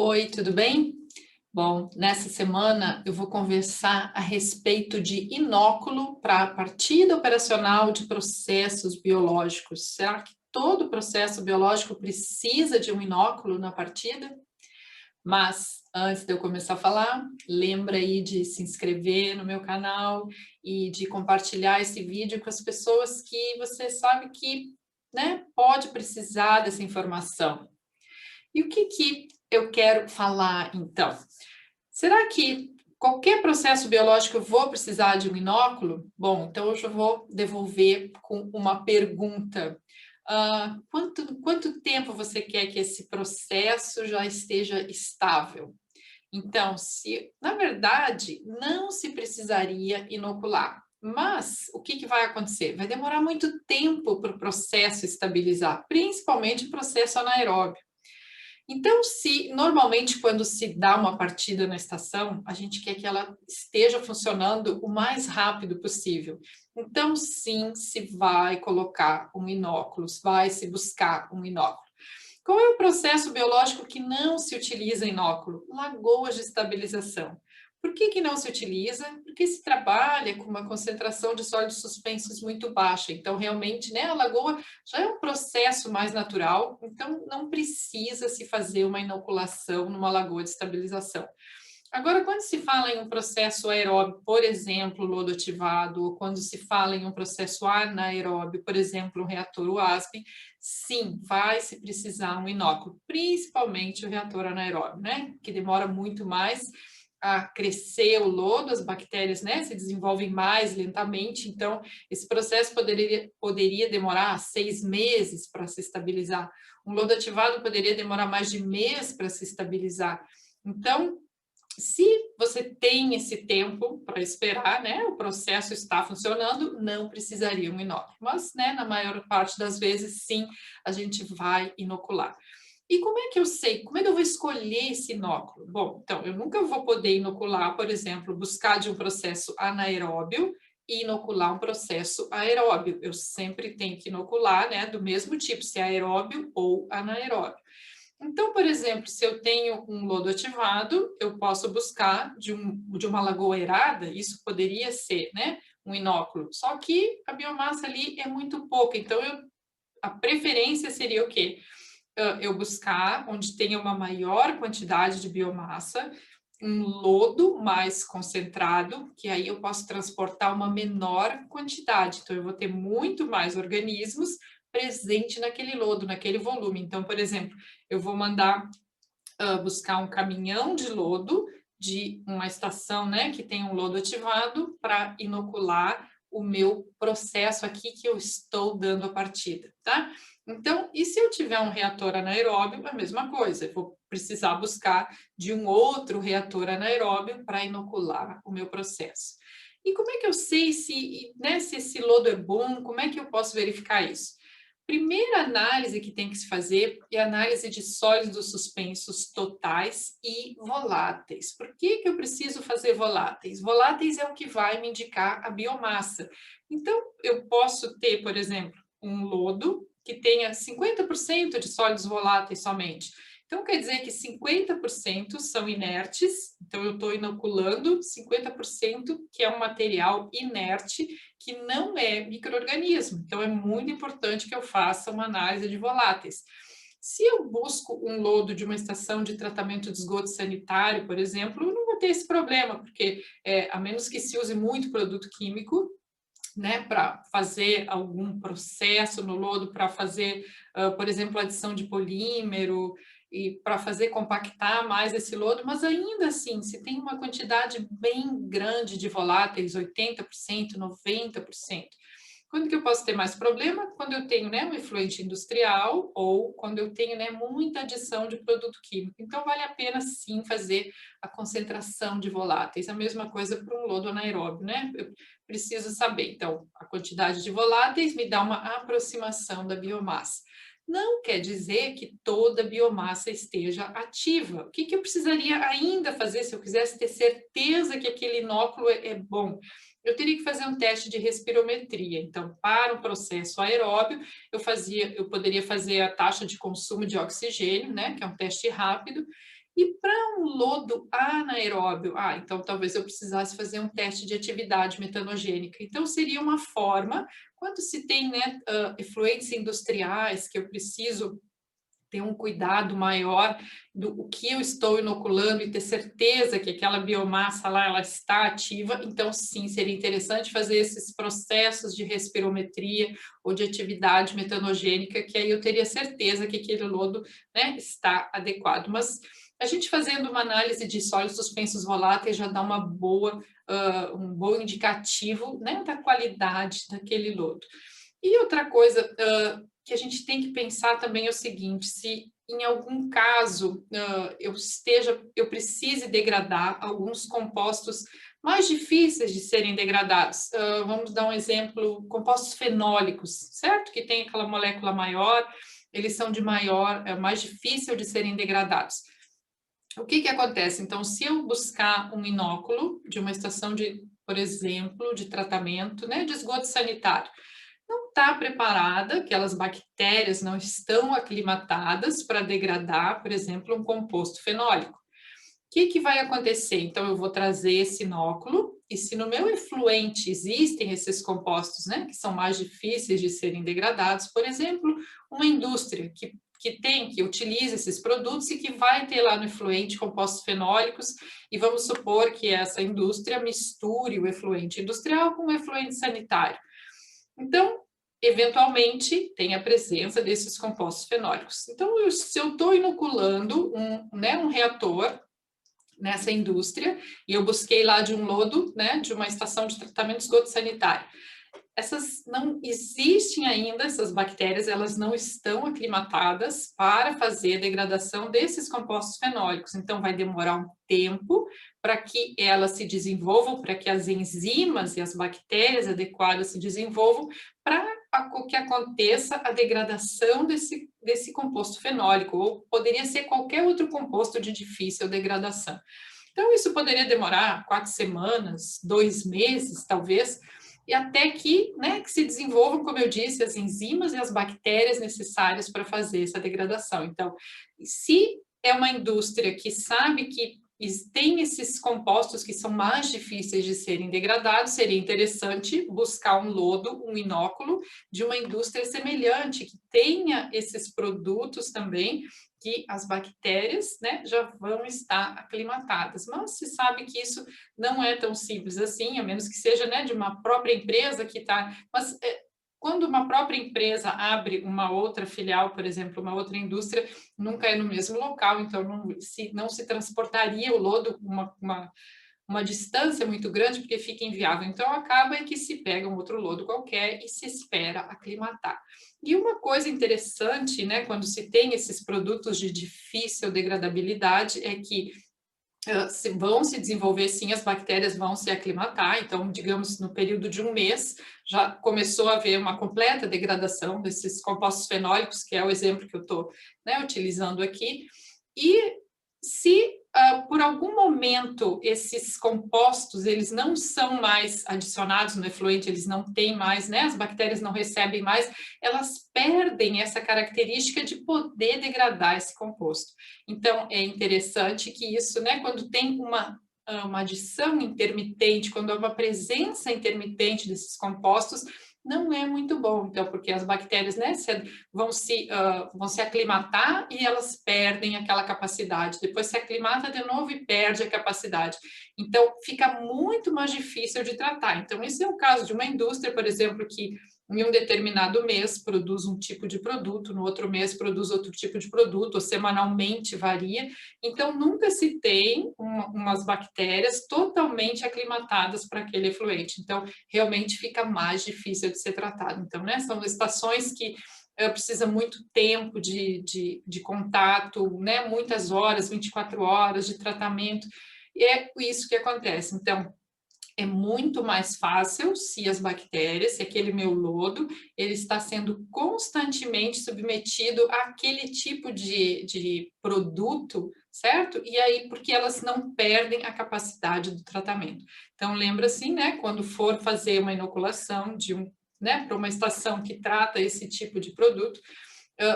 Oi, tudo bem? Bom, nessa semana eu vou conversar a respeito de inóculo para a partida operacional de processos biológicos. Será que todo processo biológico precisa de um inóculo na partida? Mas antes de eu começar a falar, lembra aí de se inscrever no meu canal e de compartilhar esse vídeo com as pessoas que você sabe que, né, pode precisar dessa informação. E o que eu quero falar então? Será que qualquer processo biológico eu vou precisar de um inóculo? Bom, então eu já vou devolver com uma pergunta. Quanto tempo você quer que esse processo já esteja estável? Então, se na verdade não se precisaria inocular, mas o que vai acontecer? Vai demorar muito tempo para o processo estabilizar, principalmente o processo anaeróbio. Então, se normalmente quando se dá uma partida na estação, a gente quer que ela esteja funcionando o mais rápido possível. Então, sim, se vai colocar um inóculo, vai se buscar um inóculo. Qual é o processo biológico que não se utiliza inóculo? Lagoas de estabilização. Por que não se utiliza? Porque se trabalha com uma concentração de sólidos suspensos muito baixa. Então, realmente, né, a lagoa já é um processo mais natural, então não precisa se fazer uma inoculação numa lagoa de estabilização. Agora, quando se fala em um processo aeróbio, por exemplo, lodo ativado, ou quando se fala em um processo anaeróbio, por exemplo, um reator UASP, sim, vai se precisar um inóculo, principalmente o reator anaeróbio, né? Que demora muito mais a crescer o lodo, as bactérias, né, se desenvolvem mais lentamente, então esse processo poderia demorar 6 meses para se estabilizar. Um lodo ativado poderia demorar mais de mês para se estabilizar. Então, se você tem esse tempo para esperar, né, o processo está funcionando, não precisaria um inóculo. Mas, né, na maior parte das vezes, sim, a gente vai inocular. E como é que eu sei? Como é que eu vou escolher esse inóculo? Bom, então, eu nunca vou poder inocular, por exemplo, buscar de um processo anaeróbio e inocular um processo aeróbio. Eu sempre tenho que inocular, né, do mesmo tipo, se é aeróbio ou anaeróbio. Então, por exemplo, se eu tenho um lodo ativado, eu posso buscar de uma lagoa aerada, isso poderia ser, né, um inóculo. Só que a biomassa ali é muito pouca, então a preferência seria o quê? Eu buscar onde tenha uma maior quantidade de biomassa, um lodo mais concentrado, que aí eu posso transportar uma menor quantidade. Então, eu vou ter muito mais organismos presente naquele lodo, naquele volume. Então, por exemplo, eu vou mandar buscar um caminhão de lodo de uma estação, né, que tem um lodo ativado para inocular o meu processo aqui que eu estou dando a partida, tá? Então, e se eu tiver um reator anaeróbio, a mesma coisa, eu vou precisar buscar de um outro reator anaeróbio para inocular o meu processo. E como é que eu sei se, né, se esse lodo é bom? Como é que eu posso verificar isso? Primeira análise que tem que se fazer é a análise de sólidos suspensos totais e voláteis. Por que eu preciso fazer voláteis? Voláteis é o que vai me indicar a biomassa. Então, eu posso ter, por exemplo, um lodo que tenha 50% de sólidos voláteis somente. Então, quer dizer que 50% são inertes, então eu estou inoculando 50% que é um material inerte que não é micro-organismo. Então, é muito importante que eu faça uma análise de voláteis. Se eu busco um lodo de uma estação de tratamento de esgoto sanitário, por exemplo, eu não vou ter esse problema, porque a menos que se use muito produto químico, né, para fazer algum processo no lodo, para fazer, por exemplo, adição de polímero e para fazer compactar mais esse lodo, mas ainda assim, se tem uma quantidade bem grande de voláteis, 80%, 90%, quando que eu posso ter mais problema? Quando eu tenho, né, um efluente industrial ou quando eu tenho, né, muita adição de produto químico. Então, vale a pena, sim, fazer a concentração de voláteis. A mesma coisa para um lodo anaeróbio, né? Eu preciso saber. Então, a quantidade de voláteis me dá uma aproximação da biomassa. Não quer dizer que toda biomassa esteja ativa. O que eu precisaria ainda fazer se eu quisesse ter certeza que aquele inóculo é bom? Eu teria que fazer um teste de respirometria. Então, para um processo aeróbio, eu poderia fazer a taxa de consumo de oxigênio, né, que é um teste rápido, E para um lodo anaeróbio, então talvez eu precisasse fazer um teste de atividade metanogênica. Então seria uma forma, quando se tem, né, efluentes industriais que eu preciso ter um cuidado maior do o que eu estou inoculando e ter certeza que aquela biomassa lá ela está ativa, então sim, seria interessante fazer esses processos de respirometria ou de atividade metanogênica, que aí eu teria certeza que aquele lodo, né, está adequado. Mas a gente fazendo uma análise de sólidos suspensos voláteis já dá uma boa, um bom indicativo, né, da qualidade daquele lodo. E outra coisa que a gente tem que pensar também é o seguinte: se em algum caso eu precise degradar alguns compostos mais difíceis de serem degradados, vamos dar um exemplo: compostos fenólicos, certo? Que tem aquela molécula maior, eles são de maior, é mais difícil de serem degradados. O que que acontece? Então, se eu buscar um inóculo de uma estação de, por exemplo, de tratamento, né, de esgoto sanitário, não está preparada, aquelas bactérias não estão aclimatadas para degradar, por exemplo, um composto fenólico. O que que vai acontecer? Então, eu vou trazer esse inóculo, e se no meu efluente existem esses compostos, né, que são mais difíceis de serem degradados, por exemplo, uma indústria que utiliza esses produtos e que vai ter lá no efluente compostos fenólicos, e vamos supor que essa indústria misture o efluente industrial com o efluente sanitário. Então, eventualmente, tem a presença desses compostos fenólicos. Então, se eu estou inoculando um reator nessa indústria, e eu busquei lá de um lodo, né, de uma estação de tratamento de esgoto sanitário, essas não existem ainda, essas bactérias, elas não estão aclimatadas para fazer a degradação desses compostos fenólicos. Então, vai demorar um tempo para que elas se desenvolvam, para que as enzimas e as bactérias adequadas se desenvolvam, para que aconteça a degradação desse composto fenólico, ou poderia ser qualquer outro composto de difícil degradação. Então, isso poderia demorar 4 semanas, 2 meses, talvez, e até que, né, que se desenvolvam, como eu disse, as enzimas e as bactérias necessárias para fazer essa degradação. Então, se é uma indústria que sabe que tem esses compostos que são mais difíceis de serem degradados, seria interessante buscar um lodo, um inóculo de uma indústria semelhante, que tenha esses produtos também, que as bactérias, né, já vão estar aclimatadas. Mas se sabe que isso não é tão simples assim, a menos que seja, né, de uma própria empresa que está... Mas quando uma própria empresa abre uma outra filial, por exemplo, uma outra indústria, nunca é no mesmo local, então não se transportaria o lodo uma distância muito grande, porque fica inviável. Então, acaba que se pega um outro lodo qualquer e se espera aclimatar. E uma coisa interessante, né, quando se tem esses produtos de difícil degradabilidade, é que vão se desenvolver, sim, as bactérias vão se aclimatar, então, digamos, no período de um mês, já começou a haver uma completa degradação desses compostos fenólicos, que é o exemplo que eu estou, né, utilizando aqui, e se por algum momento esses compostos eles não são mais adicionados no efluente, eles não têm mais, né, as bactérias não recebem mais, elas perdem essa característica de poder degradar esse composto. Então, é interessante que isso, né, quando tem uma adição intermitente, quando há uma presença intermitente desses compostos, não é muito bom, então, porque as bactérias, né, vão se aclimatar e elas perdem aquela capacidade. Depois se aclimata de novo e perde a capacidade. Então, fica muito mais difícil de tratar. Então, esse é o caso de uma indústria, por exemplo, que em um determinado mês produz um tipo de produto, no outro mês produz outro tipo de produto, ou semanalmente varia. Então, nunca se tem umas bactérias totalmente aclimatadas para aquele efluente. Então, realmente fica mais difícil de ser tratado. Então, né, são estações que precisa muito tempo de contato, né, muitas horas, 24 horas de tratamento, e é isso que acontece. Então, é muito mais fácil se as bactérias, se aquele meu lodo, ele está sendo constantemente submetido àquele tipo de produto, certo? E aí, porque elas não perdem a capacidade do tratamento. Então, lembra assim, né, quando for fazer uma inoculação né, para uma estação que trata esse tipo de produto,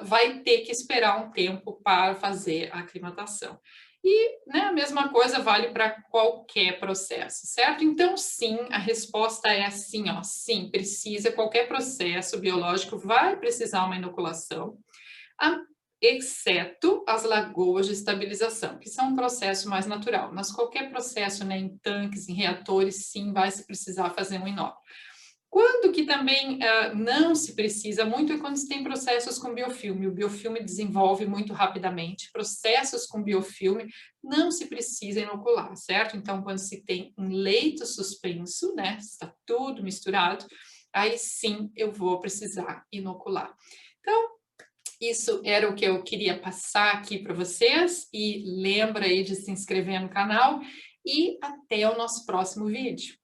vai ter que esperar um tempo para fazer a aclimatação. E, né, a mesma coisa vale para qualquer processo, certo? Então, sim, a resposta é sim, ó, sim, precisa, qualquer processo biológico vai precisar uma inoculação, exceto as lagoas de estabilização, que são um processo mais natural. Mas qualquer processo, né, em tanques, em reatores, sim, vai se precisar fazer um inóculo. Quando que também não se precisa muito é quando se tem processos com biofilme. O biofilme desenvolve muito rapidamente. Processos com biofilme não se precisa inocular, certo? Então, quando se tem um leito suspenso, né, está tudo misturado, aí sim eu vou precisar inocular. Então, isso era o que eu queria passar aqui para vocês e lembra aí de se inscrever no canal e até o nosso próximo vídeo.